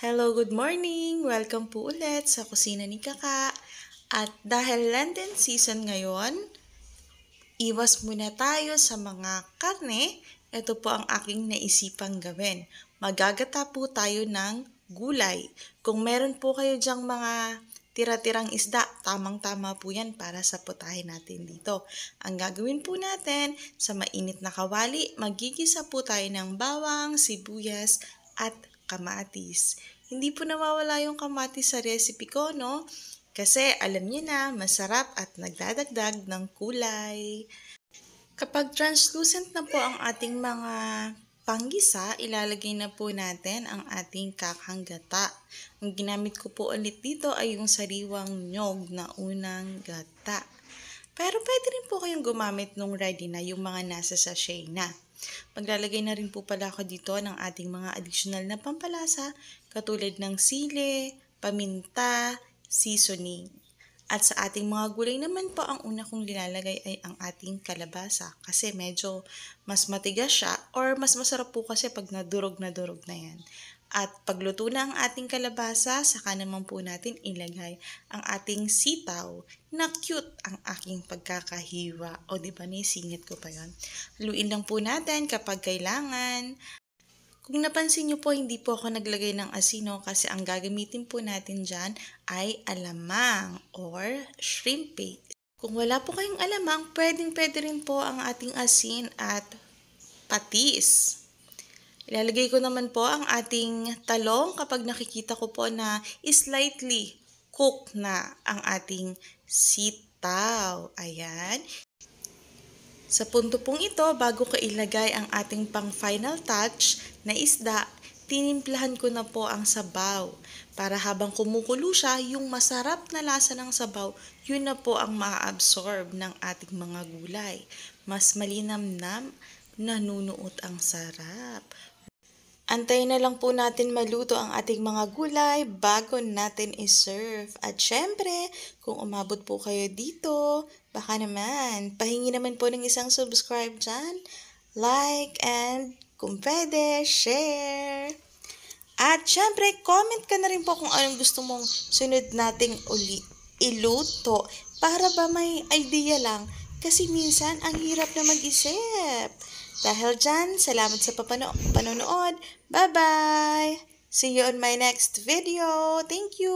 Hello, good morning! Welcome po ulit sa kusina ni Kaka. At dahil Lenten season ngayon, iwas muna tayo sa mga karne. Ito po ang aking naisipang gawin. Magagata po tayo ng gulay. Kung meron po kayo dyang mga tira-tirang isda, tamang-tama po yan para sa putahe natin dito. Ang gagawin po natin, sa mainit na kawali, magigisa po tayo ng bawang, sibuyas, at kamatis. Hindi po nawawala yung kamatis sa recipe ko, no? Kasi alam niyo na, masarap at nagdadagdag ng kulay. Kapag translucent na po ang ating mga panggisa, ilalagay na po natin ang ating kakang gata. Ang ginamit ko po ulit dito ay yung sariwang nyog na unang gata. Pero pwede rin po kayong gumamit nung ready na yung mga nasa sachet na. Maglalagay na rin po pala ako dito ng ating mga additional na pampalasa katulad ng sili, paminta, seasoning. At sa ating mga gulay naman po, ang una kong nilalagay ay ang ating kalabasa kasi medyo mas matigas siya or mas masarap po kasi pag nadurog na yan. At pagluto na ang ating kalabasa, saka naman po natin ilagay ang ating sitaw na cute ang aking pagkakahiwa. O di ba naisingit ko pa yon. Haluin lang po natin kapag kailangan. Kung napansin nyo po, hindi po ako naglagay ng asino kasi ang gagamitin po natin dyan ay alamang or shrimp paste. Kung wala po kayong alamang, pwede rin po ang ating asin at patis. Ilalagay ko naman po ang ating talong kapag nakikita ko po na slightly cooked na ang ating sitaw. Ayan. Sa punto pong ito, bago ko ilagay ang ating pang final touch na isda, tinimplahan ko na po ang sabaw. Para habang kumukulo siya, yung masarap na lasa ng sabaw, yun na po ang ma-absorb ng ating mga gulay. Mas malinamnam, nanunuot ang sarap. Antayin na lang po natin maluto ang ating mga gulay bago natin iserve. At syempre, kung umabot po kayo dito, baka naman, pahingi naman po ng isang subscribe dyan, like, and kung pwede, share. At syempre, comment ka na rin po kung anong gusto mong sunod nating iluto para ba may idea lang. Kasi minsan, ang hirap na mag-isip. Dahil dyan, salamat sa panonood. Bye-bye! See you on my next video. Thank you!